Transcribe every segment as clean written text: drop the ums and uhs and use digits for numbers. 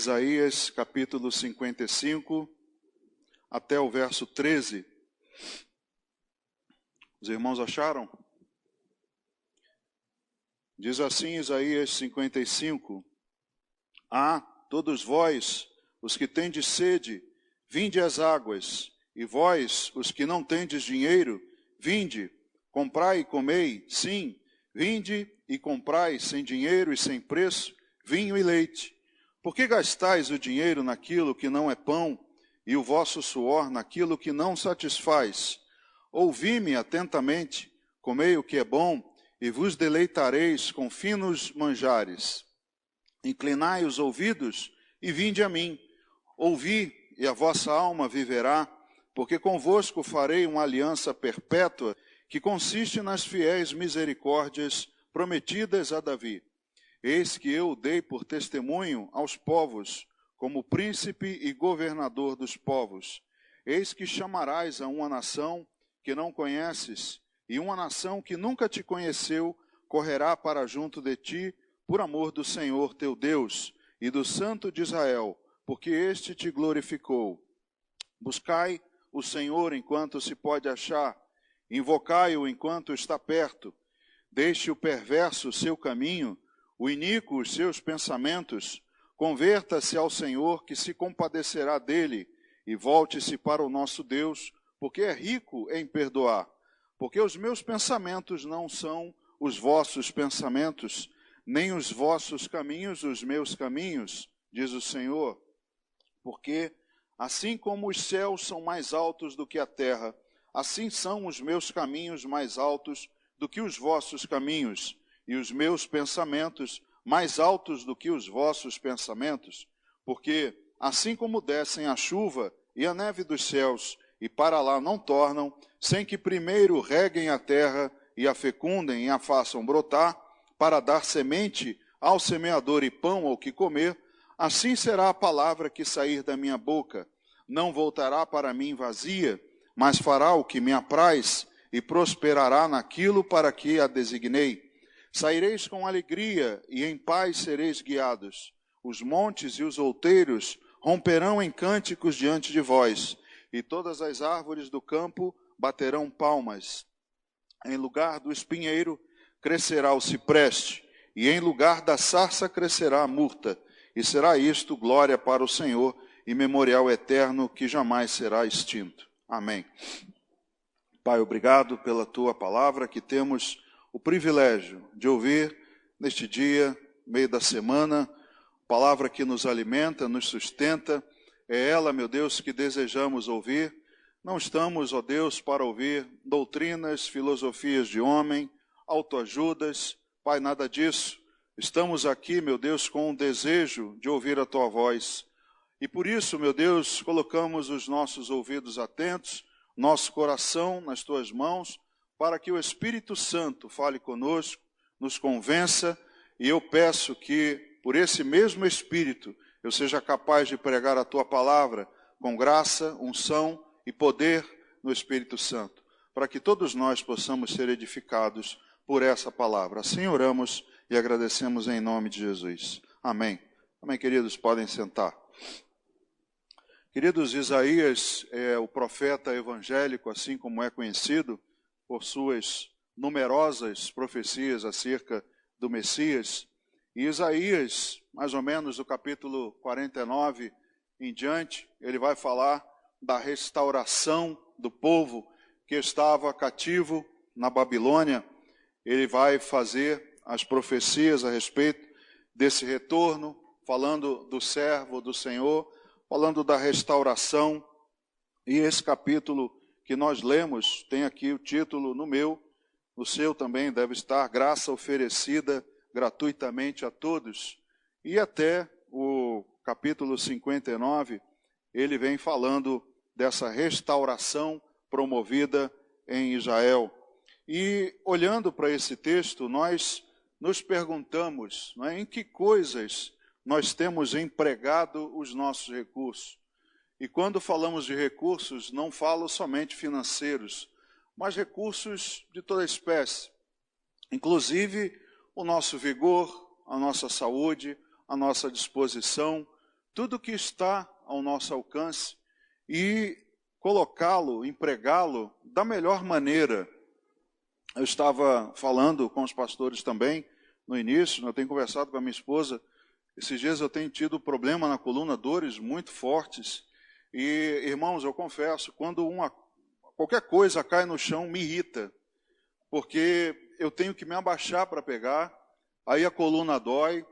Isaías capítulo 55, até o verso 13. Os irmãos acharam? Diz assim Isaías 55: todos vós, os que tendes sede, vinde às águas, e vós, os que não tendes dinheiro, vinde, comprai e comei, sim, vinde e comprai sem dinheiro e sem preço, vinho e leite. Por que gastais o dinheiro naquilo que não é pão, e o vosso suor naquilo que não satisfaz? Ouvi-me atentamente, comei o que é bom, e vos deleitareis com finos manjares. Inclinai os ouvidos e vinde a mim. Ouvi, e a vossa alma viverá, porque convosco farei uma aliança perpétua, que consiste nas fiéis misericórdias prometidas a Davi. Eis que eu o dei por testemunho aos povos, como príncipe e governador dos povos. Eis que chamarás a uma nação que não conheces, e uma nação que nunca te conheceu correrá para junto de ti, por amor do Senhor teu Deus e do Santo de Israel, porque este te glorificou. Buscai o Senhor enquanto se pode achar, invocai-o enquanto está perto. Deixe o perverso o seu caminho, o iníquo os seus pensamentos. Converta-se ao Senhor, que se compadecerá dele, e volte-se para o nosso Deus, porque é rico em perdoar. Porque os meus pensamentos não são os vossos pensamentos, nem os vossos caminhos os meus caminhos, diz o Senhor. Porque assim como os céus são mais altos do que a terra, assim são os meus caminhos mais altos do que os vossos caminhos, e os meus pensamentos mais altos do que os vossos pensamentos. Porque assim como descem a chuva e a neve dos céus, e para lá não tornam, sem que primeiro reguem a terra e a fecundem e a façam brotar, para dar semente ao semeador e pão ao que comer, assim será a palavra que sair da minha boca. Não voltará para mim vazia, mas fará o que me apraz, e prosperará naquilo para que a designei. Saireis com alegria, e em paz sereis guiados. Os montes e os outeiros romperão em cânticos diante de vós, e todas as árvores do campo baterão palmas. Em lugar do espinheiro crescerá o cipreste, e em lugar da sarça crescerá a murta, e será isto glória para o Senhor, e memorial eterno que jamais será extinto. Amém. Pai, obrigado pela tua palavra, que temos o privilégio de ouvir neste dia, meio da semana, palavra que nos alimenta, nos sustenta. É ela, meu Deus, que desejamos ouvir. Não estamos, ó Deus, para ouvir doutrinas, filosofias de homem, autoajudas. Pai, nada disso. Estamos aqui, meu Deus, com um desejo de ouvir a tua voz. E por isso, meu Deus, colocamos os nossos ouvidos atentos, nosso coração nas tuas mãos, para que o Espírito Santo fale conosco, nos convença, e eu peço que, por esse mesmo Espírito, eu seja capaz de pregar a tua palavra com graça, unção e poder no Espírito Santo, para que todos nós possamos ser edificados por essa palavra. Assim oramos e agradecemos em nome de Jesus. Amém. Amém, queridos, podem sentar. Queridos, Isaías é o profeta evangélico, assim como é conhecido por suas numerosas profecias acerca do Messias. E Isaías, mais ou menos do capítulo 49 em diante, ele vai falar da restauração do povo que estava cativo na Babilônia. Ele vai fazer as profecias a respeito desse retorno, falando do servo do Senhor, falando da restauração. E esse capítulo que nós lemos, tem aqui o título no seu também deve estar, graça oferecida gratuitamente a todos. E até o capítulo 59, ele vem falando dessa restauração promovida em Israel. E olhando para esse texto, nós nos perguntamos, não é, em que coisas nós temos empregado os nossos recursos. E quando falamos de recursos, não falo somente financeiros, mas recursos de toda espécie, inclusive o nosso vigor, a nossa saúde, a nossa disposição, tudo que está ao nosso alcance e colocá-lo, empregá-lo da melhor maneira. Eu estava falando com os pastores também no início, eu tenho conversado com a minha esposa. Esses dias eu tenho tido problema na coluna, dores muito fortes. E, irmãos, eu confesso, quando qualquer coisa cai no chão, me irrita. Porque eu tenho que me abaixar para pegar, aí a coluna dói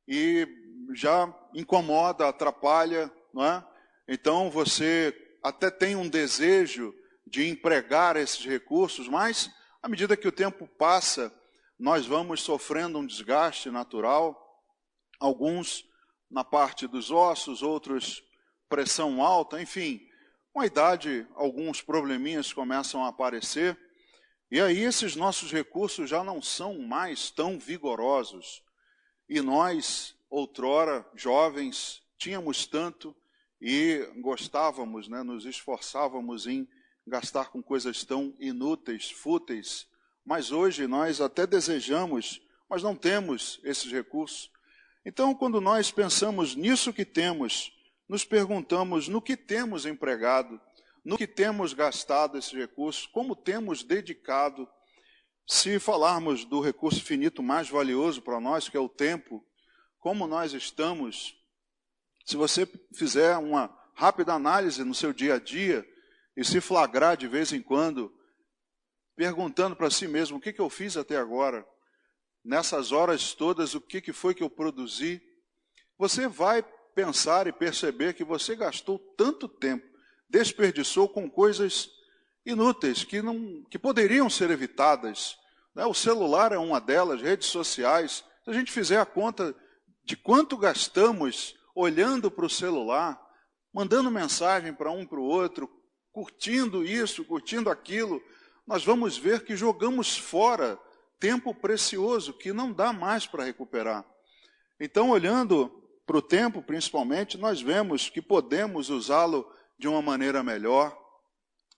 e já incomoda, atrapalha, não é? Então você até tem um desejo de empregar esses recursos, mas à medida que o tempo passa, nós vamos sofrendo um desgaste natural, alguns na parte dos ossos, outros pressão alta, enfim, com a idade alguns probleminhas começam a aparecer, e aí esses nossos recursos já não são mais tão vigorosos. E nós, outrora, jovens, tínhamos tanto e gostávamos, nos esforçávamos em gastar com coisas tão inúteis, fúteis, mas hoje nós até desejamos, mas não temos esses recursos. Então, quando nós pensamos nisso que temos, nos perguntamos no que temos empregado, no que temos gastado esses recursos, como temos dedicado. Se falarmos do recurso finito mais valioso para nós, que é o tempo, como nós estamos, se você fizer uma rápida análise no seu dia a dia e se flagrar de vez em quando, perguntando para si mesmo, o que eu fiz até agora? Nessas horas todas, o que foi que eu produzi? Você vai pensar e perceber que você gastou tanto tempo, desperdiçou com coisas inúteis, que poderiam ser evitadas. O celular é uma delas, redes sociais. Se a gente fizer a conta de quanto gastamos olhando para o celular, mandando mensagem para um para o outro, curtindo isso, curtindo aquilo, nós vamos ver que jogamos fora tempo precioso que não dá mais para recuperar. Então, olhando para o tempo, principalmente, nós vemos que podemos usá-lo de uma maneira melhor,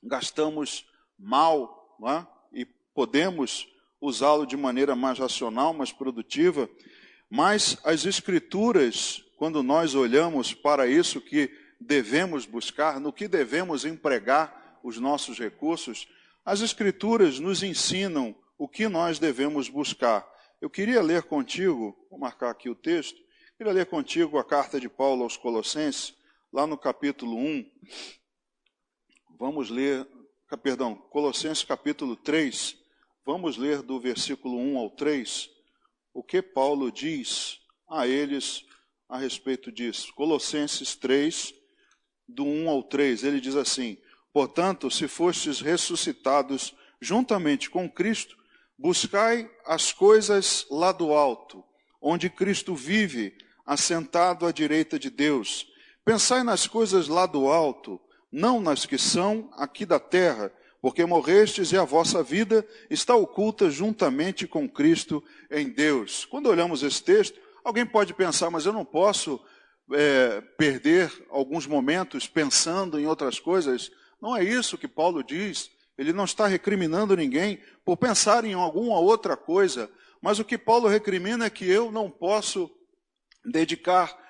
gastamos mal, não é? E podemos usá-lo de maneira mais racional, mais produtiva, mas as Escrituras, quando nós olhamos para isso que devemos buscar, no que devemos empregar os nossos recursos, as Escrituras nos ensinam o que nós devemos buscar. Eu queria ler contigo, vou marcar aqui o texto, queria ler contigo a carta de Paulo aos Colossenses, lá no capítulo 1, vamos ler, Colossenses capítulo 3, vamos ler do versículo 1 ao 3, o que Paulo diz a eles a respeito disso. Colossenses 3, do 1 ao 3, ele diz assim: portanto, se fostes ressuscitados juntamente com Cristo, buscai as coisas lá do alto, onde Cristo vive, assentado à direita de Deus. Pensai nas coisas lá do alto, não nas que são aqui da terra, porque morrestes e a vossa vida está oculta juntamente com Cristo em Deus. Quando olhamos esse texto, alguém pode pensar, mas eu não posso perder alguns momentos pensando em outras coisas. Não é isso que Paulo diz. Ele não está recriminando ninguém por pensar em alguma outra coisa, mas o que Paulo recrimina é que eu não posso dedicar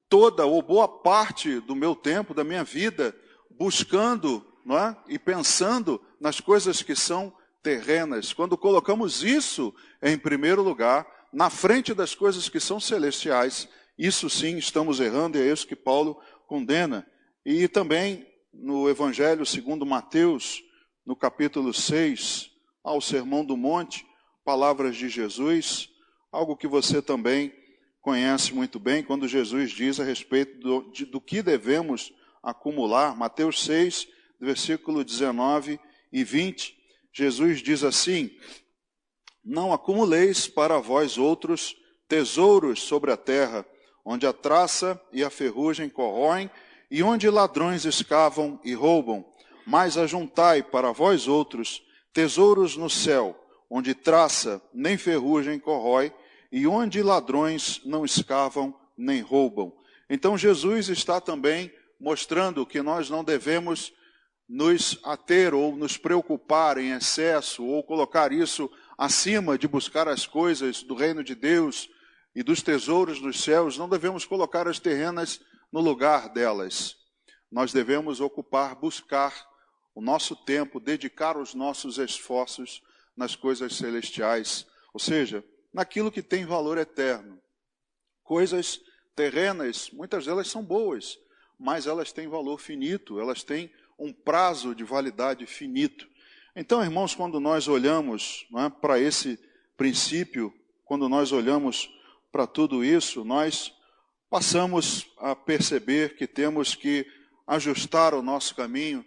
toda ou boa parte do meu tempo, da minha vida, buscando, não é? E pensando nas coisas que são terrenas. Quando colocamos isso em primeiro lugar, na frente das coisas que são celestiais, isso sim estamos errando, e é isso que Paulo condena. E também no Evangelho segundo Mateus, no capítulo 6, ao Sermão do Monte, palavras de Jesus, algo que você também conhece muito bem, quando Jesus diz a respeito do que devemos acumular. Mateus 6, versículo 19 e 20, Jesus diz assim: não acumuleis para vós outros tesouros sobre a terra, onde a traça e a ferrugem corroem, e onde ladrões escavam e roubam, mas ajuntai para vós outros tesouros no céu, onde traça nem ferrugem corrói, e onde ladrões não escavam nem roubam. Então Jesus está também mostrando que nós não devemos nos ater ou nos preocupar em excesso, ou colocar isso acima de buscar as coisas do reino de Deus e dos tesouros dos céus. Não devemos colocar as terrenas no lugar delas. Nós devemos buscar o nosso tempo, dedicar os nossos esforços nas coisas celestiais, ou seja, naquilo que tem valor eterno. Coisas terrenas, muitas delas são boas, mas elas têm valor finito, elas têm um prazo de validade finito. Então, irmãos, quando nós olhamos, para esse princípio, quando nós olhamos para tudo isso, nós passamos a perceber que temos que ajustar o nosso caminho,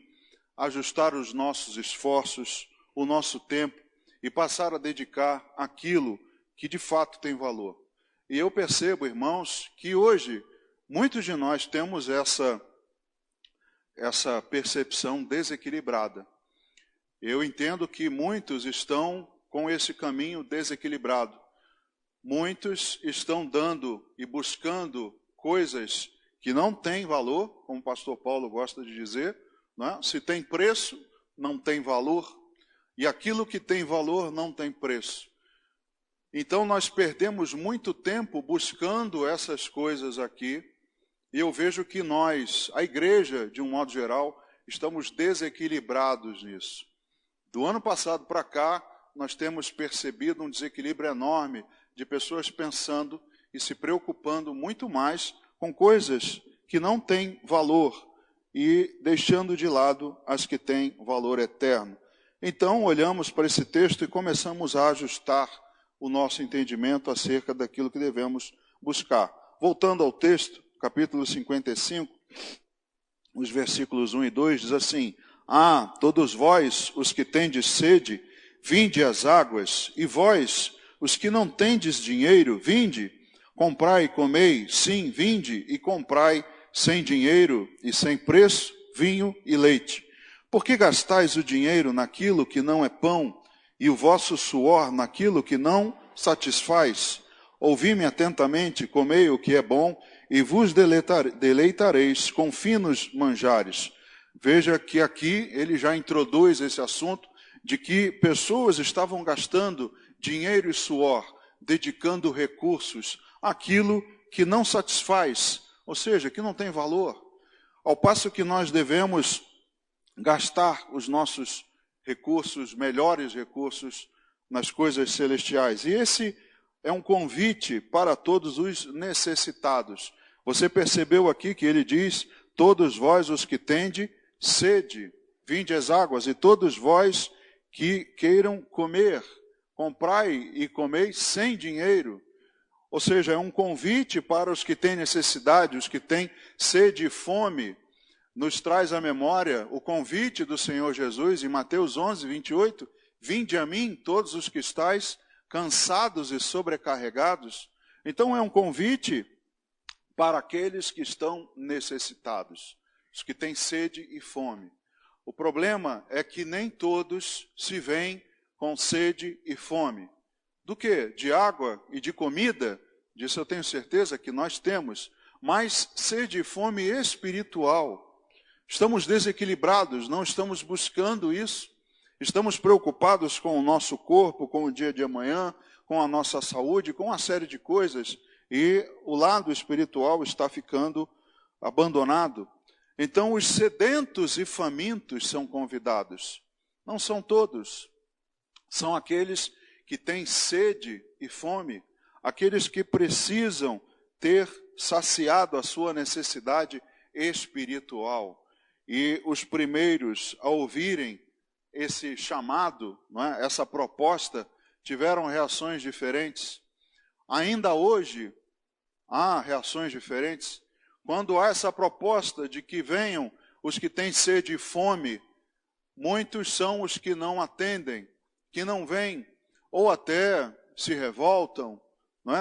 ajustar os nossos esforços, o nosso tempo e passar a dedicar aquilo que de fato tem valor. E eu percebo, irmãos, que hoje muitos de nós temos essa percepção desequilibrada. Eu entendo que muitos estão com esse caminho desequilibrado. Muitos estão dando e buscando coisas que não têm valor, como o pastor Paulo gosta de dizer, né? Se tem preço, não tem valor, e aquilo que tem valor não tem preço. Então nós perdemos muito tempo buscando essas coisas aqui, e eu vejo que nós, a igreja, de um modo geral, estamos desequilibrados nisso. Do ano passado para cá, nós temos percebido um desequilíbrio enorme de pessoas pensando e se preocupando muito mais com coisas que não têm valor e deixando de lado as que têm valor eterno. Então, olhamos para esse texto e começamos a ajustar o nosso entendimento acerca daquilo que devemos buscar. Voltando ao texto, capítulo 55, os versículos 1 e 2, diz assim: todos vós, os que tendes sede, vinde às águas, e vós, os que não tendes dinheiro, vinde, comprai e comei, sim, vinde e comprai sem dinheiro e sem preço, vinho e leite. Por que gastais o dinheiro naquilo que não é pão, e o vosso suor naquilo que não satisfaz? Ouvi-me atentamente, comei o que é bom, e vos deleitareis com finos manjares. Veja que aqui ele já introduz esse assunto de que pessoas estavam gastando dinheiro e suor, dedicando recursos àquilo que não satisfaz, ou seja, que não tem valor. Ao passo que nós devemos gastar os nossos recursos, melhores recursos, nas coisas celestiais. E esse é um convite para todos os necessitados. Você percebeu aqui que ele diz: todos vós os que tendes sede, vinde às águas, e todos vós que queiram comer, comprai e comei sem dinheiro. Ou seja, é um convite para os que têm necessidade, os que têm sede e fome. Nos traz à memória o convite do Senhor Jesus em Mateus 11, 28, vinde a mim todos os que estáis cansados e sobrecarregados. Então é um convite para aqueles que estão necessitados, os que têm sede e fome. O problema é que nem todos se veem com sede e fome. Do quê? De água e de comida? Disso eu tenho certeza que nós temos. Mas sede e fome espiritual. Estamos desequilibrados, não estamos buscando isso. Estamos preocupados com o nosso corpo, com o dia de amanhã, com a nossa saúde, com uma série de coisas. E o lado espiritual está ficando abandonado. Então os sedentos e famintos são convidados. Não são todos. São aqueles que têm sede e fome. Aqueles que precisam ter saciado a sua necessidade espiritual. E os primeiros a ouvirem esse chamado, essa proposta, tiveram reações diferentes. Ainda hoje há reações diferentes. Quando há essa proposta de que venham os que têm sede e fome, muitos são os que não atendem, que não vêm, ou até se revoltam,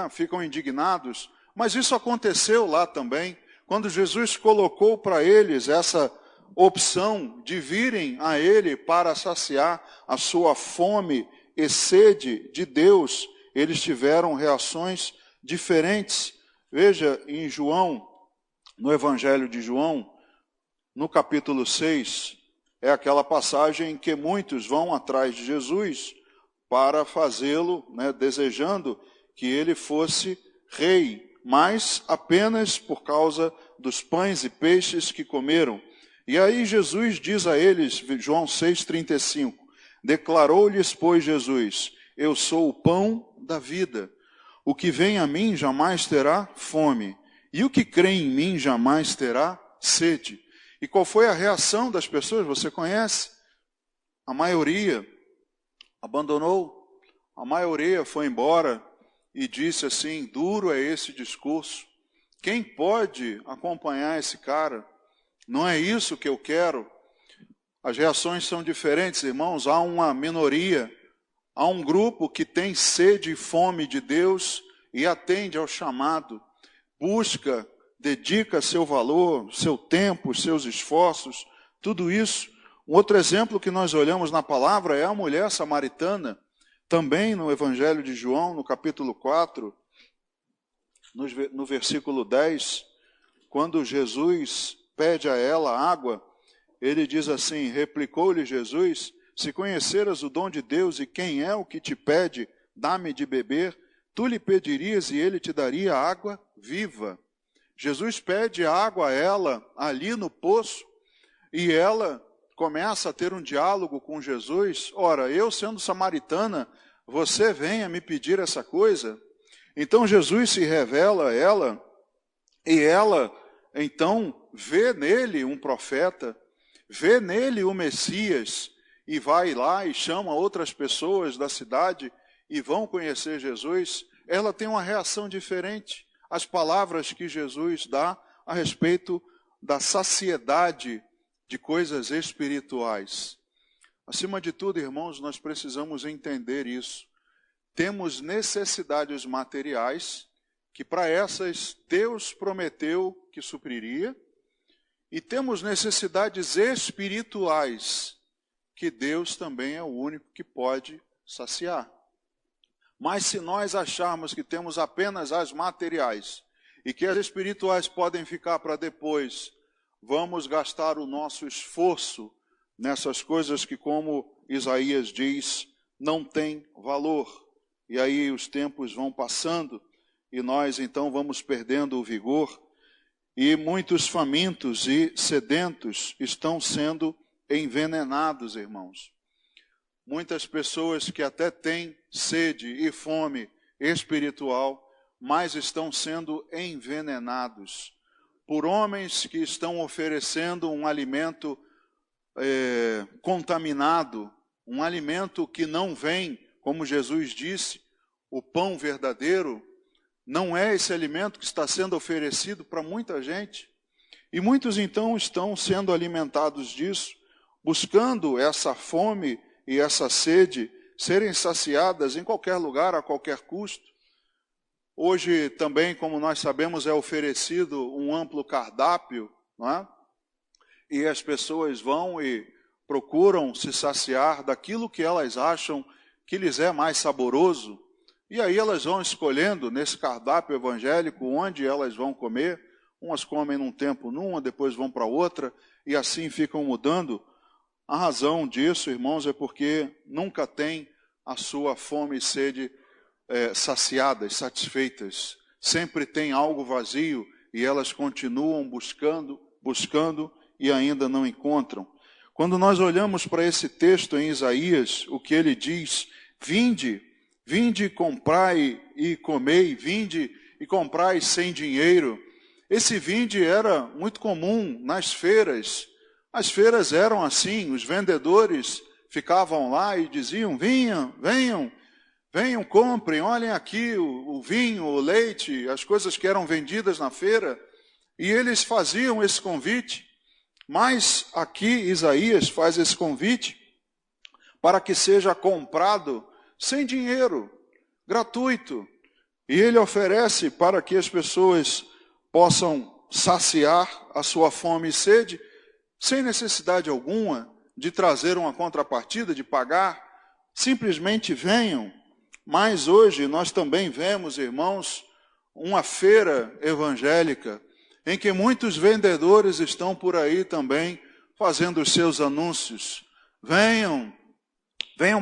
ficam indignados. Mas isso aconteceu lá também, quando Jesus colocou para eles essa opção de virem a Ele para saciar a sua fome e sede de Deus. Eles tiveram reações diferentes. Veja em João, no Evangelho de João, no capítulo 6, é aquela passagem em que muitos vão atrás de Jesus para fazê-lo, desejando que ele fosse rei mas apenas por causa dos pães e peixes que comeram. E aí Jesus diz a eles, João 6,35, declarou-lhes, pois, Jesus, eu sou o pão da vida. O que vem a mim jamais terá fome, e o que crê em mim jamais terá sede. E qual foi a reação das pessoas? Você conhece? A maioria abandonou, a maioria foi embora e disse assim, duro é esse discurso. Quem pode acompanhar esse cara? Não é isso que eu quero. As reações são diferentes, irmãos. Há uma minoria, há um grupo que tem sede e fome de Deus e atende ao chamado, busca, dedica seu valor, seu tempo, seus esforços, tudo isso. Um outro exemplo que nós olhamos na palavra é a mulher samaritana, também no Evangelho de João, no capítulo 4, no versículo 10, quando Jesus pede a ela água, ele diz assim, replicou-lhe Jesus, se conheceras o dom de Deus e quem é o que te pede, dá-me de beber, tu lhe pedirias e ele te daria água viva. Jesus pede água a ela ali no poço e ela começa a ter um diálogo com Jesus. Ora, eu sendo samaritana, você venha me pedir essa coisa? Então Jesus se revela a ela e ela então vê nele um profeta, vê nele o Messias e vai lá e chama outras pessoas da cidade e vão conhecer Jesus. Ela tem uma reação diferente às palavras que Jesus dá a respeito da saciedade de coisas espirituais. Acima de tudo, irmãos, nós precisamos entender isso. Temos necessidades materiais, que para essas Deus prometeu que supriria, e temos necessidades espirituais, que Deus também é o único que pode saciar. Mas se nós acharmos que temos apenas as materiais, e que as espirituais podem ficar para depois, vamos gastar o nosso esforço nessas coisas que, como Isaías diz, não tem valor. E aí os tempos vão passando e nós então vamos perdendo o vigor. E muitos famintos e sedentos estão sendo envenenados, irmãos. Muitas pessoas que até têm sede e fome espiritual, mas estão sendo envenenados por homens que estão oferecendo um alimento contaminado, um alimento que não vem, como Jesus disse, o pão verdadeiro, não é esse alimento que está sendo oferecido para muita gente. E muitos então estão sendo alimentados disso, buscando essa fome e essa sede serem saciadas em qualquer lugar, a qualquer custo. Hoje também, como nós sabemos, é oferecido um amplo cardápio, não é? E as pessoas vão e procuram se saciar daquilo que elas acham que lhes é mais saboroso. E aí elas vão escolhendo nesse cardápio evangélico onde elas vão comer. Umas comem num tempo numa, depois vão para outra, e assim ficam mudando. A razão disso, irmãos, é porque nunca tem a sua fome e sede saciadas, satisfeitas. Sempre tem algo vazio e elas continuam buscando e ainda não encontram. Quando nós olhamos para esse texto em Isaías, o que ele diz, vinde, comprai e comei, vinde e comprai sem dinheiro. Esse vinde era muito comum nas feiras. As feiras eram assim, os vendedores ficavam lá e diziam, venham, comprem, olhem aqui o vinho, o leite, as coisas que eram vendidas na feira. E eles faziam esse convite, mas aqui Isaías faz esse convite para que seja comprado sem dinheiro, gratuito. E ele oferece para que as pessoas possam saciar a sua fome e sede, sem necessidade alguma de trazer uma contrapartida, de pagar. Simplesmente venham. Mas hoje nós também vemos, irmãos, uma feira evangélica, em que muitos vendedores estão por aí também fazendo os seus anúncios. Venham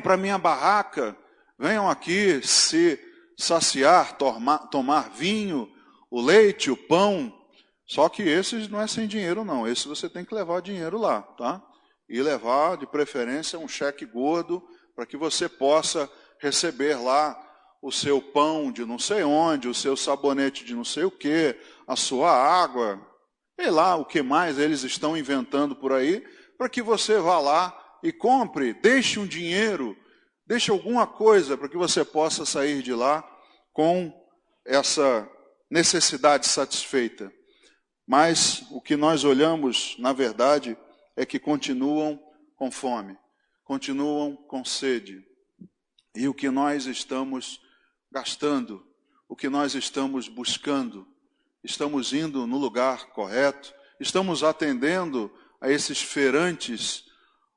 para minha barraca, venham aqui se saciar, tomar vinho, o o leite, o pão. Só que esses não é sem dinheiro, não. Esse você tem que levar dinheiro lá, tá? E levar, de preferência, um cheque gordo, para que você possa receber lá o seu pão de não sei onde, o seu sabonete de não sei o quê, a sua água, sei lá o que mais eles estão inventando por aí, para que você vá lá e compre, deixe um dinheiro, deixe alguma coisa para que você possa sair de lá com essa necessidade satisfeita. Mas o que nós olhamos, na verdade, é que continuam com fome, continuam com sede. E o que nós estamos gastando, o que nós estamos buscando, estamos indo no lugar correto, estamos atendendo a esses feirantes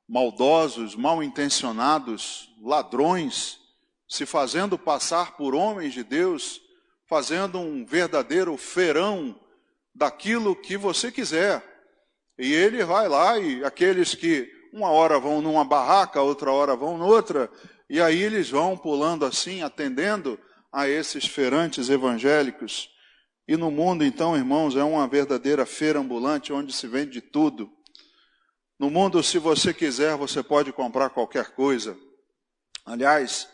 maldosos, mal intencionados, ladrões, se fazendo passar por homens de Deus, fazendo um verdadeiro feirão daquilo que você quiser. E ele vai lá, e aqueles que uma hora vão numa barraca, outra hora vão noutra, e aí eles vão pulando assim, atendendo a esses feirantes evangélicos. E no mundo, então, irmãos, é uma verdadeira feira ambulante, onde se vende tudo. No mundo, se você quiser, você pode comprar qualquer coisa. Aliás,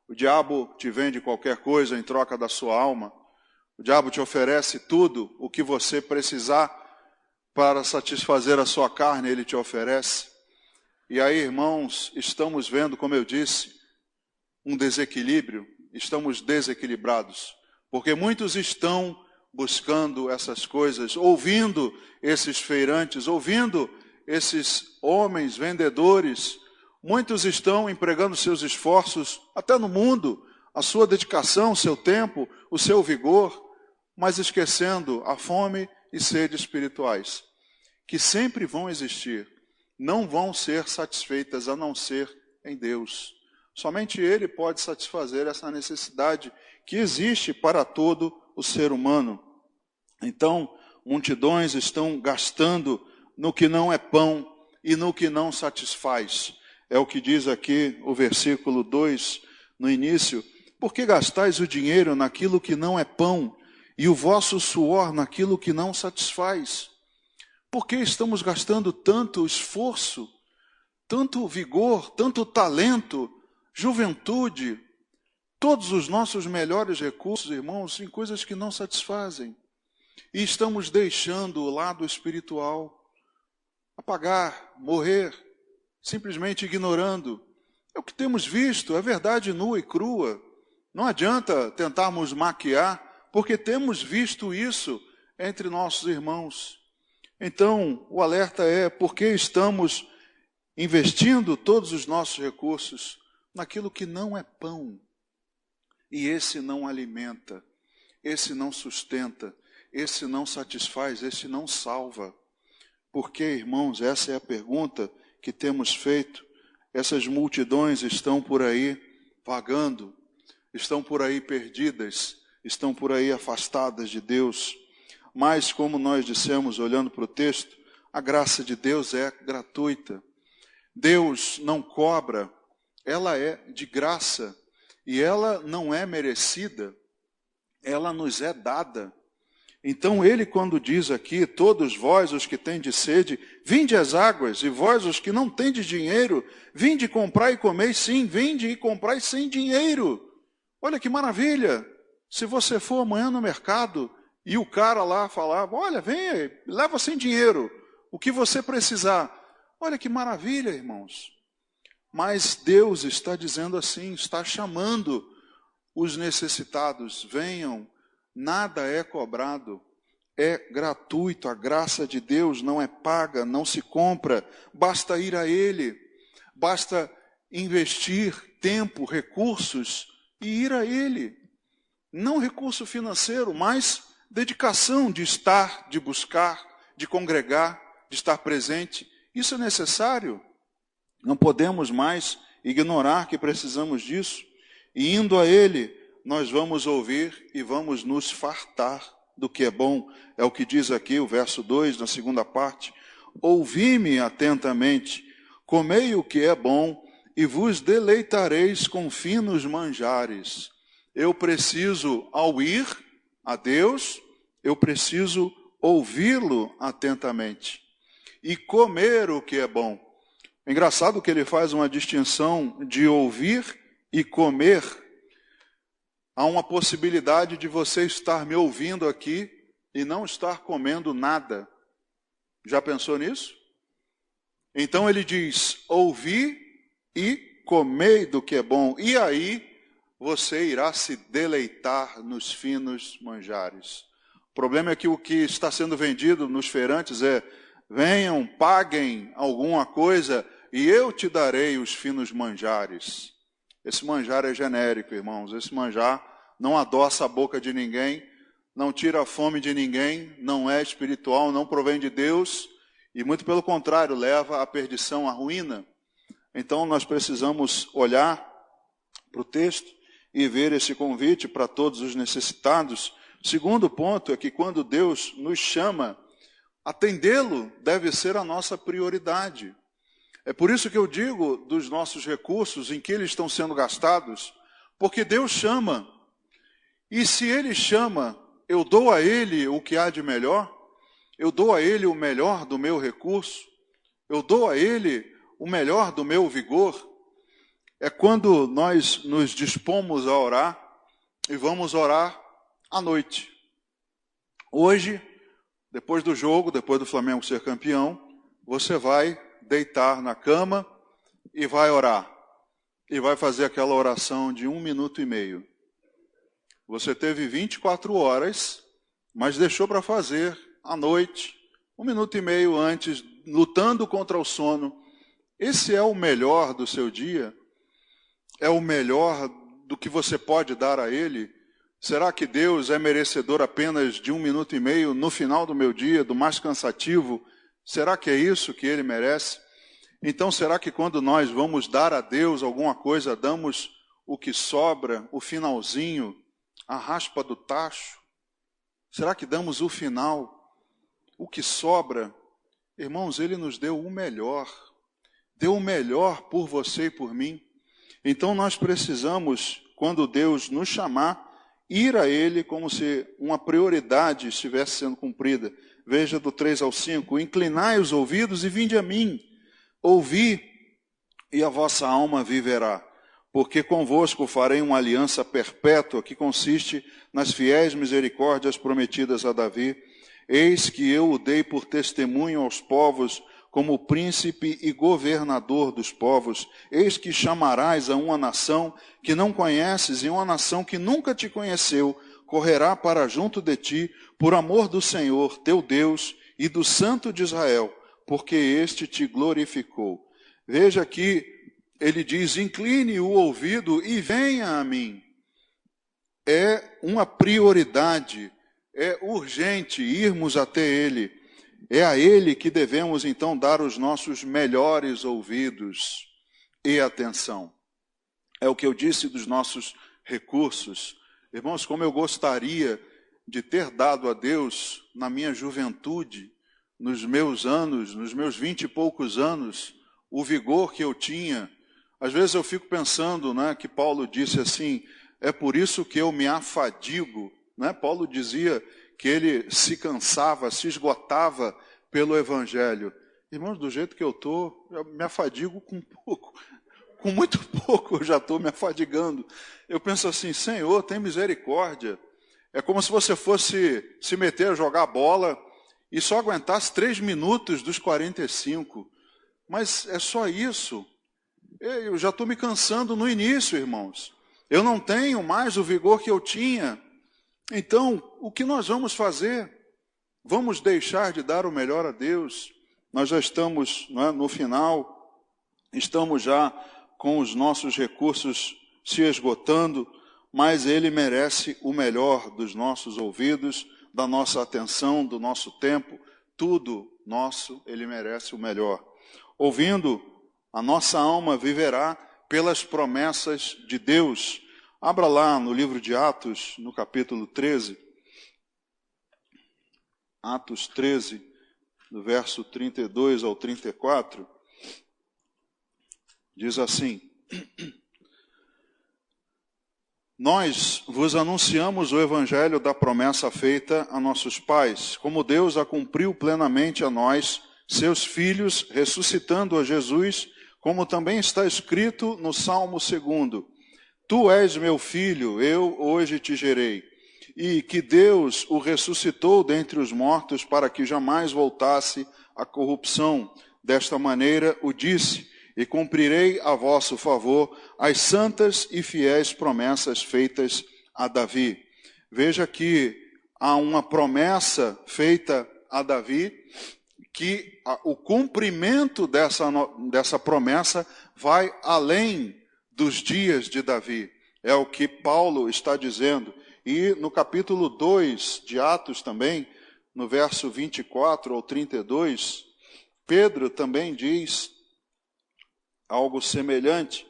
o diabo te vende qualquer coisa em troca da sua alma. O diabo te oferece tudo o que você precisar para satisfazer a sua carne, ele te oferece. E aí, irmãos, estamos vendo, como eu disse, um desequilíbrio, estamos desequilibrados, porque muitos estão buscando essas coisas, ouvindo esses feirantes, ouvindo esses homens vendedores. Muitos estão empregando seus esforços, até no mundo, a sua dedicação, o seu tempo, o seu vigor, mas esquecendo a fome e sede espirituais, que sempre vão existir, não vão ser satisfeitas a não ser em Deus. Somente Ele pode satisfazer essa necessidade que existe para todo o ser humano. Então, multidões estão gastando no que não é pão e no que não satisfaz. É o que diz aqui o versículo 2 no início. Por que gastais o dinheiro naquilo que não é pão e o vosso suor naquilo que não satisfaz? Por que estamos gastando tanto esforço, tanto vigor, tanto talento, juventude, todos os nossos melhores recursos, irmãos, em coisas que não satisfazem? E estamos deixando o lado espiritual apagar, morrer, simplesmente ignorando. É o que temos visto, é verdade nua e crua. Não adianta tentarmos maquiar, porque temos visto isso entre nossos irmãos. Então, o alerta é: por que estamos investindo todos os nossos recursos naquilo que não é pão? E esse não alimenta, esse não sustenta, esse não satisfaz, esse não salva. Porque, irmãos, essa é a pergunta que temos feito. Essas multidões estão por aí vagando, estão por aí perdidas, estão por aí afastadas de Deus. Mas, como nós dissemos, olhando para o texto, a graça de Deus é gratuita. Deus não cobra, ela é de graça. E ela não é merecida, ela nos é dada. Então ele, quando diz aqui: todos vós os que tendes sede, vinde às águas, e vós os que não tendes dinheiro, vinde comprar e comer. Sim, vinde e comprai sem dinheiro. Olha que maravilha! Se você for amanhã no mercado e o cara lá falar: olha, vem, leva sem dinheiro o que você precisar. Olha que maravilha, irmãos. Mas Deus está dizendo assim, está chamando os necessitados: venham, nada é cobrado, é gratuito, a graça de Deus não é paga, não se compra, basta ir a Ele, basta investir tempo, recursos e ir a Ele. Não recurso financeiro, mas dedicação de estar, de buscar, de congregar, de estar presente. Isso é necessário. Não podemos mais ignorar que precisamos disso. E indo a Ele, nós vamos ouvir e vamos nos fartar do que é bom. É o que diz aqui o verso 2, na segunda parte. Ouvi-me atentamente, comei o que é bom, e vos deleitareis com finos manjares. Eu preciso, ao ir a Deus, eu preciso ouvi-lo atentamente e comer o que é bom. É engraçado que ele faz uma distinção de ouvir e comer. Há uma possibilidade de você estar me ouvindo aqui e não estar comendo nada. Já pensou nisso? Então ele diz, ouvi e comei do que é bom. E aí você irá se deleitar nos finos manjares. O problema é que o que está sendo vendido nos feirantes é, venham, paguem alguma coisa e eu te darei os finos manjares. Esse manjar é genérico, irmãos. Esse manjar não adoça a boca de ninguém, não tira a fome de ninguém, não é espiritual, não provém de Deus e muito pelo contrário, leva à perdição, à ruína. Então nós precisamos olhar para o texto e ver esse convite para todos os necessitados. O segundo ponto é que quando Deus nos chama, atendê-lo deve ser a nossa prioridade. É por isso que eu digo dos nossos recursos, em que eles estão sendo gastados, porque Deus chama. E se Ele chama, eu dou a Ele o que há de melhor, eu dou a Ele o melhor do meu recurso, eu dou a Ele o melhor do meu vigor. É quando nós nos dispomos a orar e vamos orar à noite. Hoje, depois do jogo, depois do Flamengo ser campeão, você vai deitar na cama e vai orar. E vai fazer aquela oração de 1 minuto e meio. Você teve 24 horas, mas deixou para fazer à noite, 1 minuto e meio antes, lutando contra o sono. Esse é o melhor do seu dia? É o melhor do que você pode dar a Ele? Será que Deus é merecedor apenas de 1 minuto e meio no final do meu dia, do mais cansativo? Será que é isso que Ele merece? Então, será que quando nós vamos dar a Deus alguma coisa, damos o que sobra, o finalzinho, a raspa do tacho? Será que damos o final, o que sobra? Irmãos, Ele nos deu o melhor. Deu o melhor por você e por mim. Então nós precisamos, quando Deus nos chamar, ir a Ele como se uma prioridade estivesse sendo cumprida. Veja do 3 ao 5, inclinai os ouvidos e vinde a mim. Ouvi e a vossa alma viverá. Porque convosco farei uma aliança perpétua que consiste nas fiéis misericórdias prometidas a Davi. Eis que eu o dei por testemunho aos povos, como príncipe e governador dos povos. Eis que chamarás a uma nação que não conheces e uma nação que nunca te conheceu, correrá para junto de ti, por amor do Senhor, teu Deus, e do Santo de Israel, porque este te glorificou. Veja aqui, ele diz, incline o ouvido e venha a mim. É uma prioridade, é urgente irmos até Ele. É a Ele que devemos, então, dar os nossos melhores ouvidos e atenção. É o que eu disse dos nossos recursos. Irmãos, como eu gostaria de ter dado a Deus, na minha juventude, nos meus anos, nos meus 20 e poucos anos, o vigor que eu tinha. Às vezes eu fico pensando, né, que Paulo disse assim, é por isso que eu me afadigo. Né? Paulo dizia que ele se cansava, se esgotava pelo Evangelho. Irmãos, do jeito que eu estou, eu me afadigo com pouco. Com muito pouco eu já estou me afadigando. Eu penso assim, Senhor, tem misericórdia. É como se você fosse se meter a jogar bola e só aguentasse 3 minutos dos 45. Mas é só isso. Eu já estou me cansando no início, irmãos. Eu não tenho mais o vigor que eu tinha. Então, o que nós vamos fazer? Vamos deixar de dar o melhor a Deus? Nós já estamos, né, no final, estamos já com os nossos recursos se esgotando, mas Ele merece o melhor dos nossos ouvidos, da nossa atenção, do nosso tempo, tudo nosso, Ele merece o melhor. Ouvindo, a nossa alma viverá pelas promessas de Deus. Abra lá no livro de Atos, no capítulo 13. Atos 13, do verso 32 ao 34. Diz assim, Nós vos anunciamos o evangelho da promessa feita a nossos pais, como Deus a cumpriu plenamente a nós, seus filhos, ressuscitando a Jesus, como também está escrito no Salmo 2: Tu és meu filho, eu hoje te gerei. E que Deus o ressuscitou dentre os mortos para que jamais voltasse à corrupção. Desta maneira o disse: e cumprirei a vosso favor as santas e fiéis promessas feitas a Davi. Veja que há uma promessa feita a Davi, que o cumprimento dessa promessa vai além dos dias de Davi. É o que Paulo está dizendo. E no capítulo 2 de Atos também, no verso 24 ao 32, Pedro também diz algo semelhante.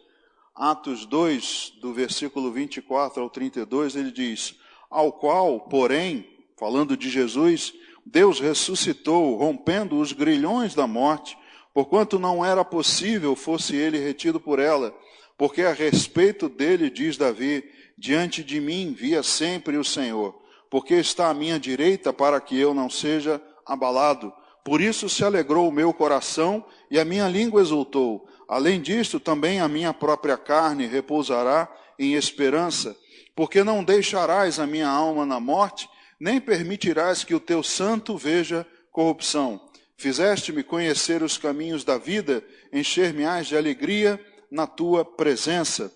Atos 2, do versículo 24 ao 32, ele diz: ao qual, porém, falando de Jesus, Deus ressuscitou, rompendo os grilhões da morte, porquanto não era possível fosse ele retido por ela, porque a respeito dele diz Davi: diante de mim via sempre o Senhor, porque está à minha direita para que eu não seja abalado. Por isso se alegrou o meu coração e a minha língua exultou. Além disto, também a minha própria carne repousará em esperança, porque não deixarás a minha alma na morte, nem permitirás que o teu santo veja corrupção. Fizeste-me conhecer os caminhos da vida, encher-me-ás de alegria na tua presença.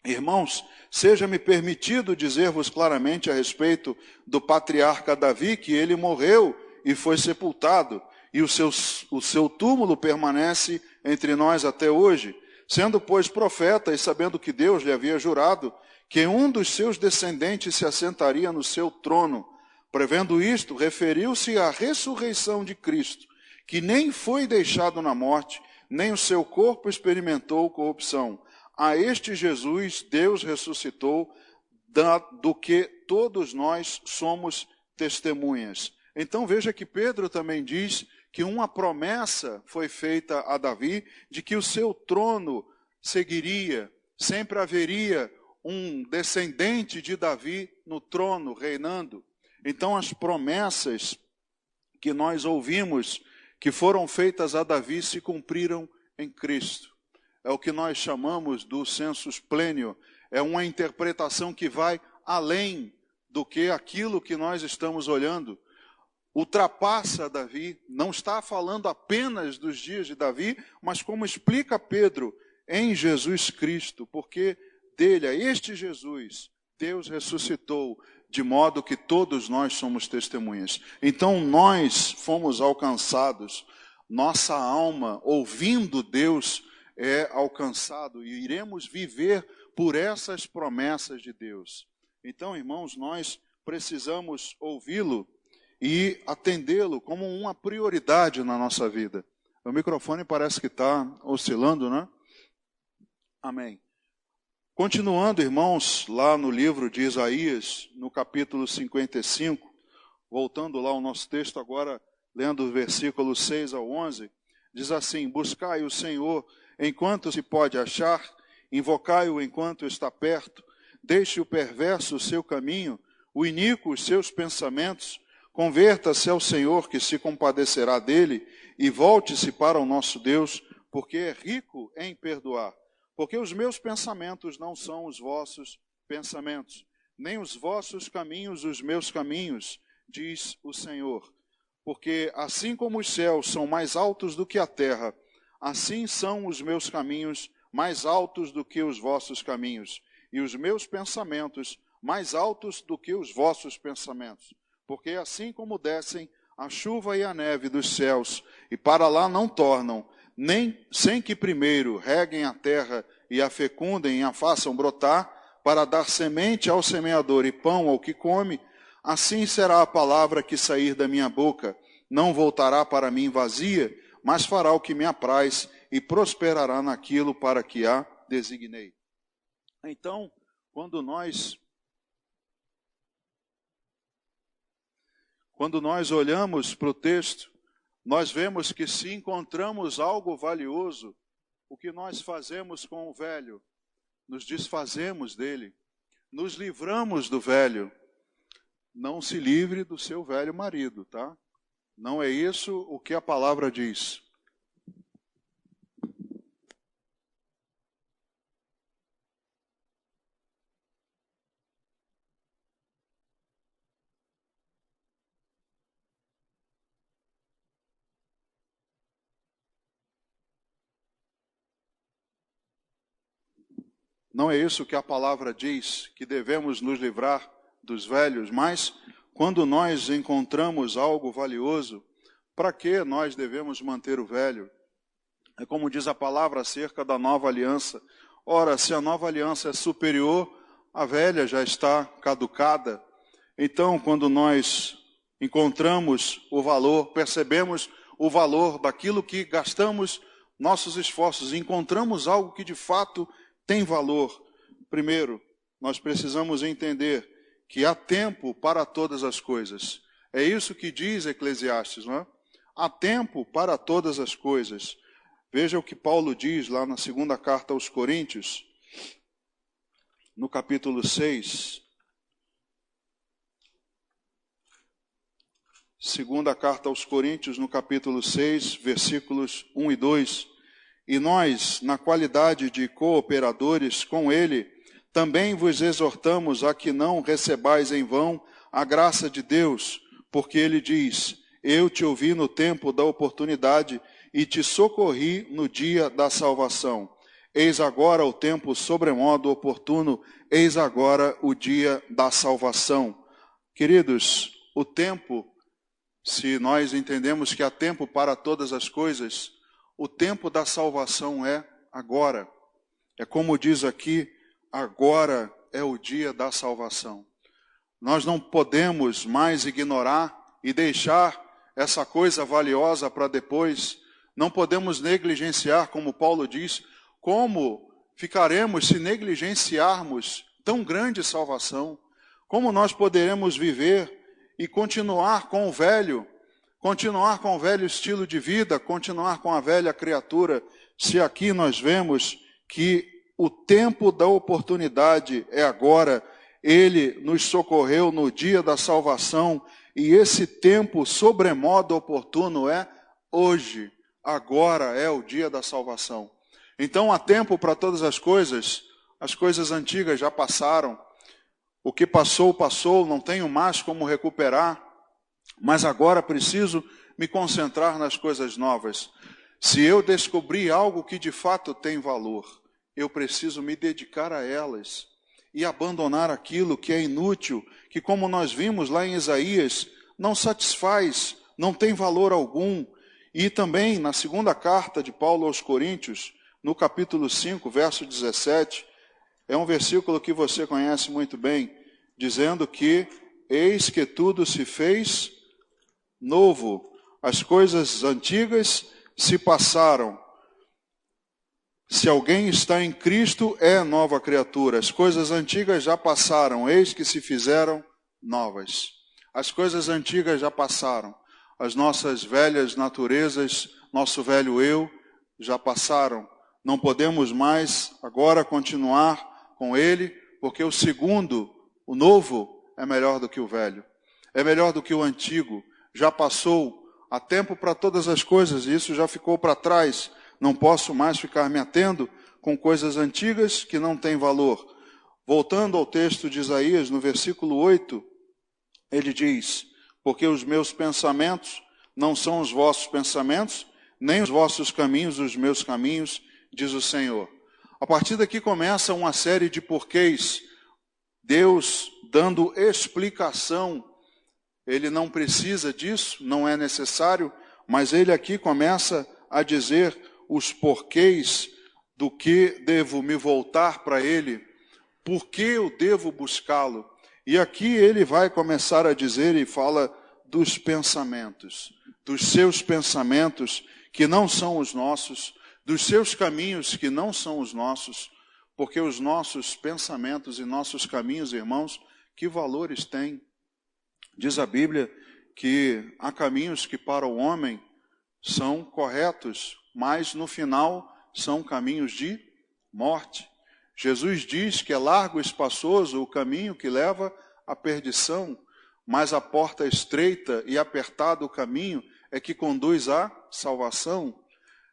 Irmãos, seja-me permitido dizer-vos claramente a respeito do patriarca Davi, que ele morreu e foi sepultado, e o seu túmulo permanece entre nós até hoje, sendo, pois, profeta, e sabendo que Deus lhe havia jurado que um dos seus descendentes se assentaria no seu trono. Prevendo isto, referiu-se à ressurreição de Cristo, que nem foi deixado na morte, nem o seu corpo experimentou corrupção. A este Jesus Deus ressuscitou, do que todos nós somos testemunhas. Então veja que Pedro também diz que uma promessa foi feita a Davi de que o seu trono seguiria, sempre haveria um descendente de Davi no trono reinando. Então as promessas que nós ouvimos que foram feitas a Davi se cumpriram em Cristo. É o que nós chamamos do sensus plenior, é uma interpretação que vai além do que aquilo que nós estamos olhando. Ultrapassa Davi, não está falando apenas dos dias de Davi, mas como explica Pedro, em Jesus Cristo, porque dele, a este Jesus, Deus ressuscitou, de modo que todos nós somos testemunhas. Então nós fomos alcançados, nossa alma, ouvindo Deus, é alcançado e iremos viver por essas promessas de Deus. Então, irmãos, nós precisamos ouvi-lo e atendê-lo como uma prioridade na nossa vida. O microfone parece que está oscilando, né? Amém. Continuando, irmãos, lá no livro de Isaías, no capítulo 55, voltando lá ao nosso texto agora, lendo os versículos 6 ao 11, diz assim: buscai o Senhor enquanto se pode achar, invocai-o enquanto está perto, deixe o perverso o seu caminho, o iníquo os seus pensamentos, converta-se ao Senhor, que se compadecerá dele, e volte-se para o nosso Deus, porque é rico em perdoar. Porque os meus pensamentos não são os vossos pensamentos, nem os vossos caminhos os meus caminhos, diz o Senhor. Porque assim como os céus são mais altos do que a terra, assim são os meus caminhos mais altos do que os vossos caminhos, e os meus pensamentos mais altos do que os vossos pensamentos. Porque assim como descem a chuva e a neve dos céus, e para lá não tornam, nem sem que primeiro reguem a terra e a fecundem e a façam brotar, para dar semente ao semeador e pão ao que come, assim será a palavra que sair da minha boca. Não voltará para mim vazia, mas fará o que me apraz e prosperará naquilo para que a designei. Então, quando nós olhamos para o texto, nós vemos que se encontramos algo valioso, o que nós fazemos com o velho? Nos desfazemos dele. nos livramos do velho. Não se livre do seu velho marido, tá? Não é isso o que a palavra diz. Não é isso que a palavra diz, que devemos nos livrar dos velhos, mas quando nós encontramos algo valioso, para que nós devemos manter o velho? É como diz a palavra acerca da nova aliança. Ora, se a nova aliança é superior, a velha já está caducada. Então, quando nós encontramos o valor, percebemos o valor daquilo que gastamos nossos esforços, encontramos algo que de fato tem valor. Primeiro, nós precisamos entender que há tempo para todas as coisas. É isso que diz Eclesiastes, não é? Há tempo para todas as coisas. Veja o que Paulo diz lá na segunda carta aos Coríntios, no capítulo 6. Segunda carta aos Coríntios, no capítulo 6, versículos 1 e 2. E nós, na qualidade de cooperadores com ele, também vos exortamos a que não recebais em vão a graça de Deus, porque ele diz: eu te ouvi no tempo da oportunidade e te socorri no dia da salvação. Eis agora o tempo sobremodo oportuno, eis agora o dia da salvação. Queridos, o tempo, se nós entendemos que há tempo para todas as coisas, o tempo da salvação é agora. É como diz aqui, agora é o dia da salvação. Nós não podemos mais ignorar e deixar essa coisa valiosa para depois. Não podemos negligenciar, como Paulo diz. Como ficaremos se negligenciarmos tão grande salvação? Como nós poderemos viver e continuar com o velho estilo de vida, continuar com a velha criatura, se aqui nós vemos que o tempo da oportunidade é agora, ele nos socorreu no dia da salvação, e esse tempo sobremodo oportuno é hoje, agora é o dia da salvação. Então há tempo para todas as coisas antigas já passaram, o que passou, passou, não tenho mais como recuperar, mas agora preciso me concentrar nas coisas novas. Se eu descobrir algo que de fato tem valor, eu preciso me dedicar a elas e abandonar aquilo que é inútil, que, como nós vimos lá em Isaías, não satisfaz, não tem valor algum. E também na segunda carta de Paulo aos Coríntios, no capítulo 5, verso 17, é um versículo que você conhece muito bem, dizendo que eis que tudo se fez novo, as coisas antigas se passaram. Se alguém está em Cristo, é nova criatura. As coisas antigas já passaram, eis que se fizeram novas. As coisas antigas já passaram. As nossas velhas naturezas, nosso velho eu, já passaram. Não podemos mais agora continuar com ele, porque o segundo, o novo, é melhor do que o velho. É melhor do que o antigo. Já passou. Há tempo para todas as coisas, e isso já ficou para trás. Não posso mais ficar me atendo com coisas antigas que não têm valor. Voltando ao texto de Isaías, no versículo 8, ele diz: porque os meus pensamentos não são os vossos pensamentos, nem os vossos caminhos os meus caminhos, diz o Senhor. A partir daqui começa uma série de porquês. Deus dando explicação. Ele não precisa disso, não é necessário, mas ele aqui começa a dizer os porquês do que devo me voltar para ele, por que eu devo buscá-lo. E aqui ele vai começar a dizer e fala dos pensamentos, dos seus pensamentos que não são os nossos, dos seus caminhos que não são os nossos, porque os nossos pensamentos e nossos caminhos, irmãos, que valores têm? Diz a Bíblia que há caminhos que para o homem são corretos, mas no final são caminhos de morte. Jesus diz que é largo e espaçoso o caminho que leva à perdição, mas a porta estreita e apertado o caminho é que conduz à salvação.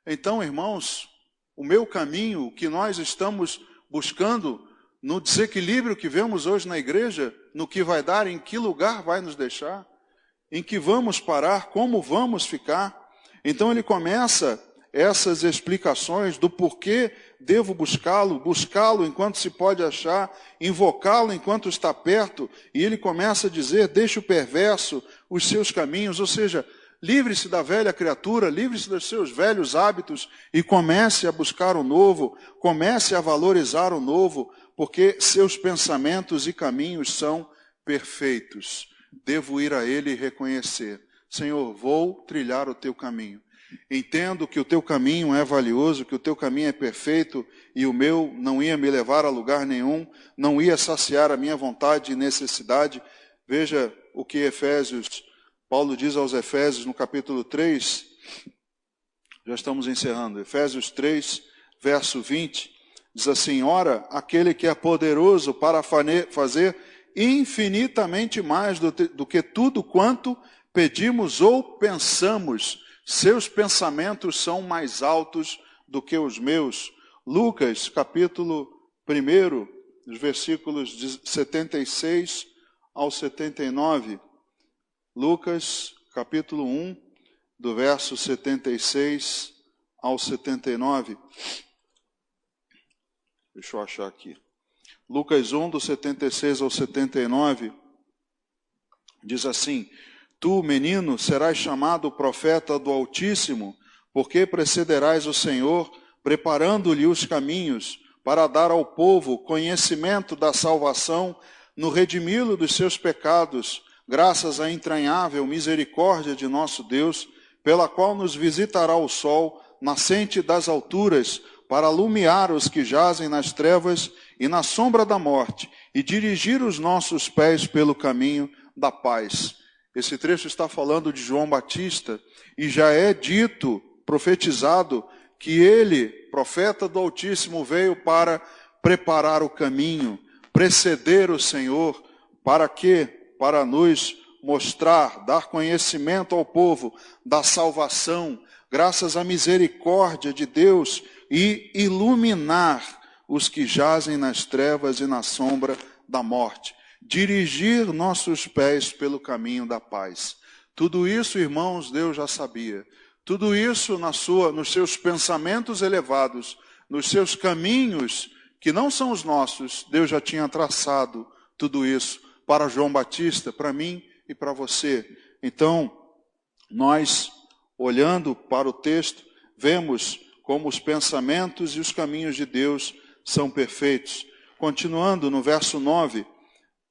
Então, irmãos, o meu caminho, o que nós estamos buscando no desequilíbrio que vemos hoje na igreja, no que vai dar, em que lugar vai nos deixar, em que vamos parar, como vamos ficar. Então ele começa essas explicações do porquê devo buscá-lo enquanto se pode achar, invocá-lo enquanto está perto, e ele começa a dizer, deixe o perverso os seus caminhos, ou seja, livre-se da velha criatura, livre-se dos seus velhos hábitos e comece a buscar o novo, comece a valorizar o novo, porque seus pensamentos e caminhos são perfeitos. Devo ir a ele e reconhecer, Senhor, vou trilhar o teu caminho. Entendo que o teu caminho é valioso, que o teu caminho é perfeito e o meu não ia me levar a lugar nenhum, não ia saciar a minha vontade e necessidade. Veja o que Paulo diz aos Efésios no capítulo 3, já estamos encerrando, Efésios 3, verso 20, diz assim, ora, aquele que é poderoso para fazer infinitamente mais do que tudo quanto pedimos ou pensamos, seus pensamentos são mais altos do que os meus. Lucas, capítulo 1, os versículos de 76 ao 79. Lucas, capítulo 1, do verso 76 ao 79. Deixa eu achar aqui. Lucas 1, do 76 ao 79, diz assim, tu, menino, serás chamado profeta do Altíssimo, porque precederás o Senhor, preparando-lhe os caminhos, para dar ao povo conhecimento da salvação, no redimi-lo dos seus pecados, graças à entranhável misericórdia de nosso Deus, pela qual nos visitará o sol, nascente das alturas, para alumiar os que jazem nas trevas e na sombra da morte, e dirigir os nossos pés pelo caminho da paz. Esse trecho está falando de João Batista, e já é dito, profetizado, que ele, profeta do Altíssimo, veio para preparar o caminho, preceder o Senhor, para quê? Para nos mostrar, dar conhecimento ao povo da salvação, graças à misericórdia de Deus, e iluminar os que jazem nas trevas e na sombra da morte. Dirigir nossos pés pelo caminho da paz. Tudo isso, irmãos, Deus já sabia. Tudo isso nos seus pensamentos elevados, nos seus caminhos, que não são os nossos, Deus já tinha traçado tudo isso para João Batista, para mim e para você. Então, nós, olhando para o texto, vemos como os pensamentos e os caminhos de Deus são perfeitos. Continuando no verso 9,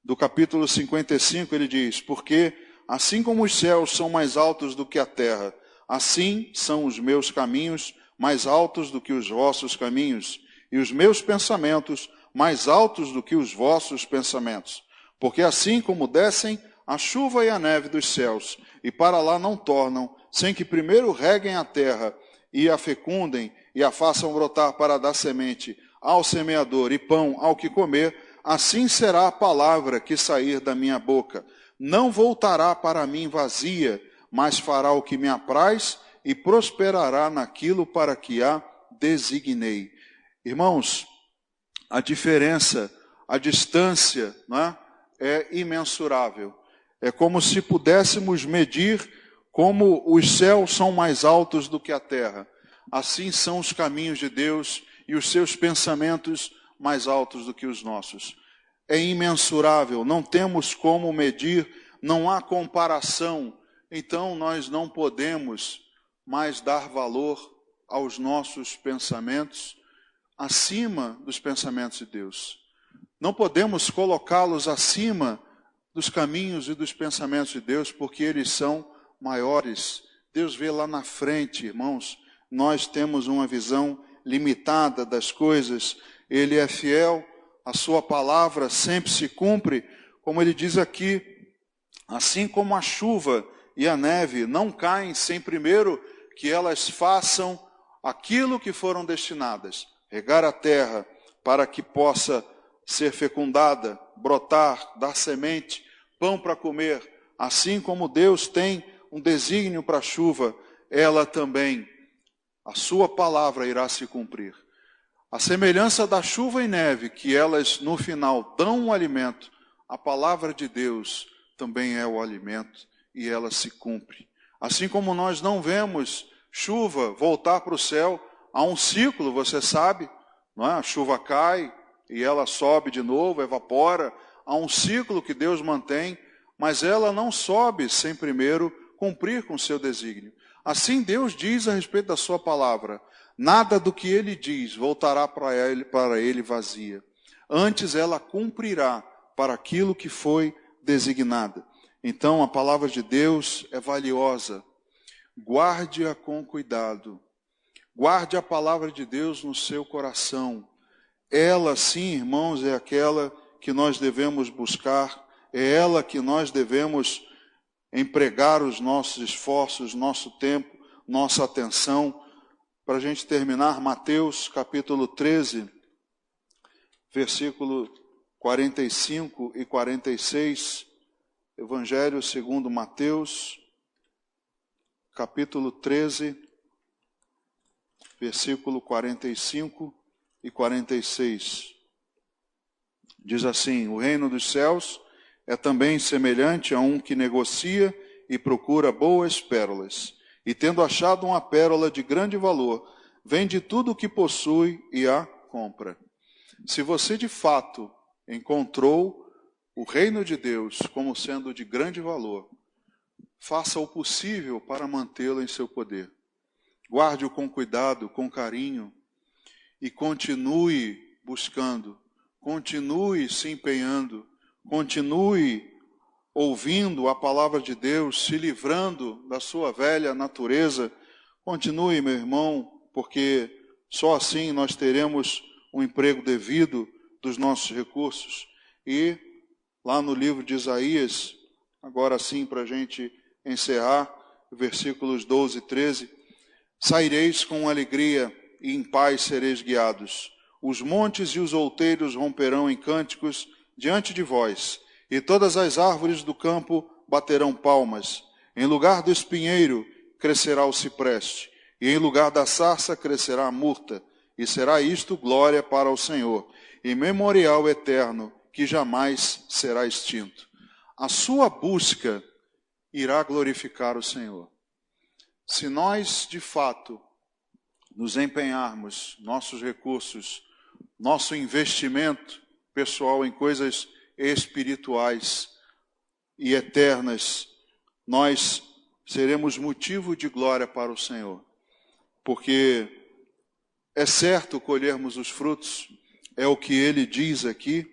do capítulo 55, ele diz, porque assim como os céus são mais altos do que a terra, assim são os meus caminhos mais altos do que os vossos caminhos, e os meus pensamentos mais altos do que os vossos pensamentos. Porque assim como descem a chuva e a neve dos céus, e para lá não tornam, sem que primeiro reguem a terra, e a fecundem, e a façam brotar para dar semente ao semeador e pão ao que comer, assim será a palavra que sair da minha boca. Não voltará para mim vazia, mas fará o que me apraz e prosperará naquilo para que a designei. Irmãos, a diferença, a distância, né, é imensurável. É como se pudéssemos medir como os céus são mais altos do que a terra. Assim são os caminhos de Deus e os seus pensamentos mais altos do que os nossos. É imensurável, não temos como medir, não há comparação. Então nós não podemos mais dar valor aos nossos pensamentos acima dos pensamentos de Deus. Não podemos colocá-los acima dos caminhos e dos pensamentos de Deus, porque eles são maiores. Deus vê lá na frente, irmãos. Nós temos uma visão limitada das coisas. Ele é fiel, a sua palavra sempre se cumpre, como ele diz aqui, assim como a chuva e a neve não caem sem primeiro que elas façam aquilo que foram destinadas, regar a terra, para que possa ser fecundada, brotar, dar semente, pão para comer. Assim como Deus tem um desígnio para a chuva, ela também, a sua palavra irá se cumprir. A semelhança da chuva e neve, que elas no final dão um alimento, a palavra de Deus também é o alimento e ela se cumpre. Assim como nós não vemos chuva voltar para o céu, há um ciclo, você sabe, não é? A chuva cai e ela sobe de novo, evapora. Há um ciclo que Deus mantém, mas ela não sobe sem primeiro cumprir com o seu desígnio. Assim Deus diz a respeito da sua palavra: nada do que ele diz voltará para ele vazia. Antes ela cumprirá para aquilo que foi designada. Então a palavra de Deus é valiosa. Guarde-a com cuidado. Guarde a palavra de Deus no seu coração. Ela, sim, irmãos, é aquela que nós devemos buscar. É ela que nós devemos empregar os nossos esforços, nosso tempo, nossa atenção. Para a gente terminar, Mateus capítulo 13, versículo 45 e 46, Evangelho segundo Mateus, capítulo 13, versículo 45 e 46. Diz assim: o reino dos céus é também semelhante a um que negocia e procura boas pérolas, e tendo achado uma pérola de grande valor, vende tudo o que possui e a compra. Se você de fato encontrou o reino de Deus como sendo de grande valor, faça o possível para mantê-lo em seu poder. Guarde-o com cuidado, com carinho, e continue buscando, continue se empenhando, continue ouvindo a palavra de Deus, se livrando da sua velha natureza. Continue, meu irmão, porque só assim nós teremos um emprego devido dos nossos recursos. E lá no livro de Isaías, agora sim para a gente encerrar, versículos 12 e 13, saireis com alegria e em paz sereis guiados. Os montes e os outeiros romperão em cânticos diante de vós, e todas as árvores do campo baterão palmas. Em lugar do espinheiro crescerá o cipreste, e em lugar da sarça crescerá a murta, e será isto glória para o Senhor, e memorial eterno que jamais será extinto. A sua busca irá glorificar o Senhor. Se nós, de fato, nos empenharmos, nossos recursos, nosso investimento pessoal em coisas espirituais e eternas, nós seremos motivo de glória para o Senhor. Porque é certo colhermos os frutos, é o que ele diz aqui,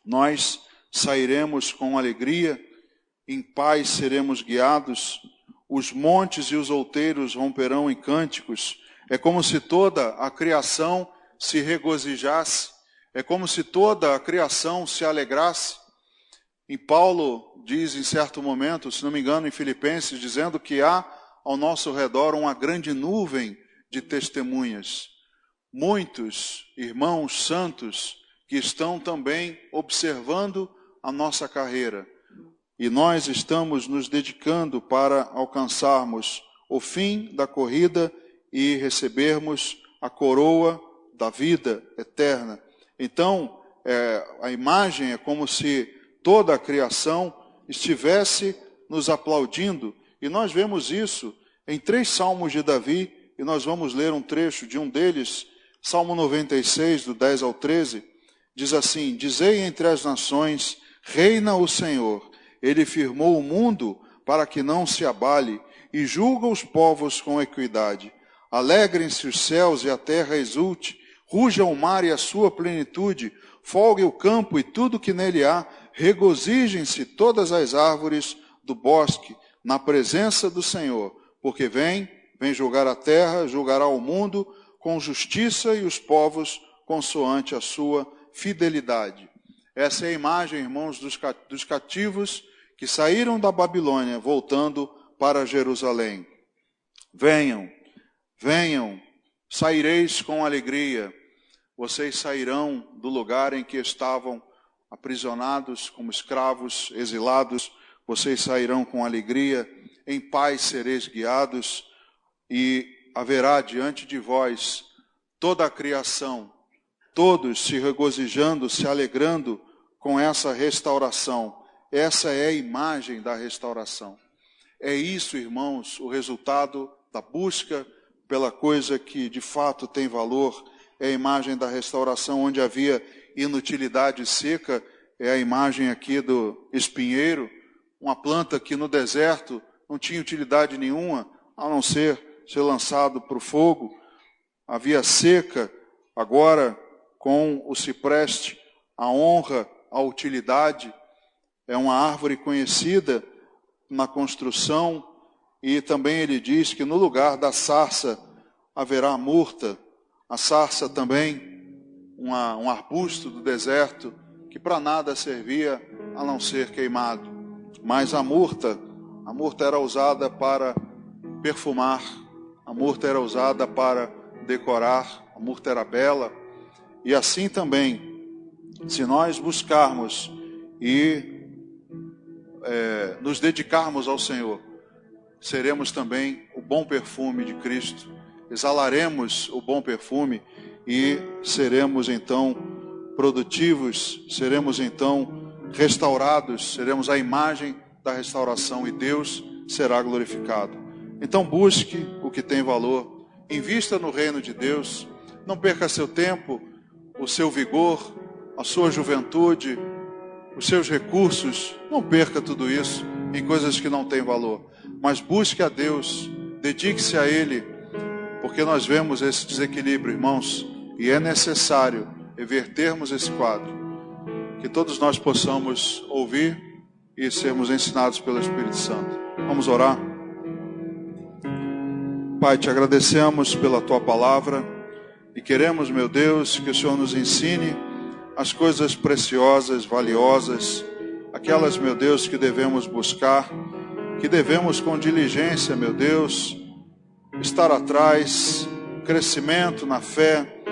nós sairemos com alegria, em paz seremos guiados, os montes e os outeiros romperão em cânticos. É como se toda a criação se regozijasse, é como se toda a criação se alegrasse. E Paulo diz em certo momento, se não me engano, em Filipenses, dizendo que há ao nosso redor uma grande nuvem de testemunhas. Muitos irmãos santos que estão também observando a nossa carreira. E nós estamos nos dedicando para alcançarmos o fim da corrida e recebermos a coroa da vida eterna. Então, a imagem é como se toda a criação estivesse nos aplaudindo. E nós vemos isso em 3 salmos de Davi, e nós vamos ler um trecho de um deles, Salmo 96, do 10 ao 13, diz assim: dizei entre as nações, reina o Senhor. Ele firmou o mundo para que não se abale e julga os povos com equidade. Alegrem-se os céus e a terra exulte, ruja o mar e a sua plenitude, folgue o campo e tudo que nele há, regozijem-se todas as árvores do bosque, na presença do Senhor, porque vem julgar a terra, julgará o mundo com justiça e os povos consoante a sua fidelidade. Essa é a imagem, irmãos, dos cativos que saíram da Babilônia, voltando para Jerusalém. Venham, saireis com alegria. vocês sairão do lugar em que estavam aprisionados como escravos, exilados, vocês sairão com alegria, em paz sereis guiados, e haverá diante de vós toda a criação, todos se regozijando, se alegrando com essa restauração. Essa é a imagem da restauração. É isso, irmãos, o resultado da busca pela coisa que de fato tem valor. É a imagem da restauração, onde havia inutilidade seca. É a imagem aqui do espinheiro, uma planta que no deserto não tinha utilidade nenhuma, a não ser lançado para o fogo. Havia seca, agora com o cipreste, a honra, a utilidade. É uma árvore conhecida na construção, e também ele diz que no lugar da sarça haverá a murta. A sarça também, um arbusto do deserto, que para nada servia a não ser queimado. Mas a murta era usada para perfumar, a murta era usada para decorar, a murta era bela. E assim também, se nós buscarmos e nos dedicarmos ao Senhor, seremos também o bom perfume de Cristo, exalaremos o bom perfume e seremos então produtivos, seremos então restaurados, seremos a imagem da restauração e Deus será glorificado. Então busque o que tem valor, invista no reino de Deus, não perca seu tempo, o seu vigor, a sua juventude, os seus recursos, não perca tudo isso em coisas que não têm valor, mas busque a Deus, dedique-se a Ele, porque nós vemos esse desequilíbrio, irmãos, e é necessário revertermos esse quadro, que todos nós possamos ouvir e sermos ensinados pelo Espírito Santo. Vamos orar? Pai, te agradecemos pela Tua palavra e queremos, meu Deus, que o Senhor nos ensine as coisas preciosas, valiosas, aquelas, meu Deus, que devemos buscar, que devemos com diligência, meu Deus, estar atrás, crescimento na fé,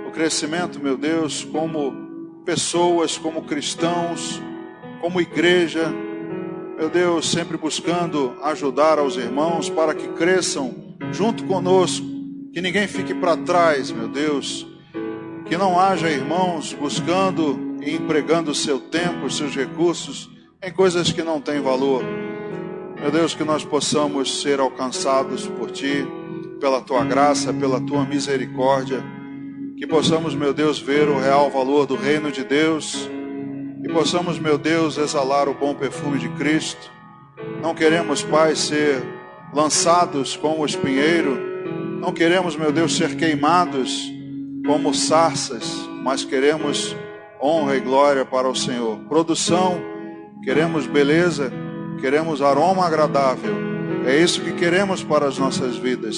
o crescimento, meu Deus, como pessoas, como cristãos, como igreja, meu Deus, sempre buscando ajudar aos irmãos para que cresçam junto conosco, que ninguém fique para trás, meu Deus, que não haja irmãos buscando e empregando o seu tempo, os seus recursos em coisas que não têm valor. Meu Deus, que nós possamos ser alcançados por Ti, pela Tua graça, pela Tua misericórdia, que possamos, meu Deus, ver o real valor do reino de Deus e possamos, meu Deus, exalar o bom perfume de Cristo. Não queremos, Pai, ser lançados como o espinheiro, não queremos, meu Deus, ser queimados como sarças, mas queremos honra e glória para o Senhor. Produção, queremos beleza, queremos aroma agradável. É isso que queremos para as nossas vidas.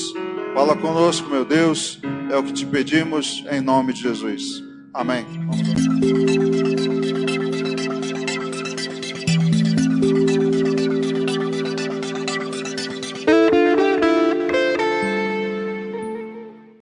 Fala conosco, meu Deus, é o que te pedimos em nome de Jesus. Amém.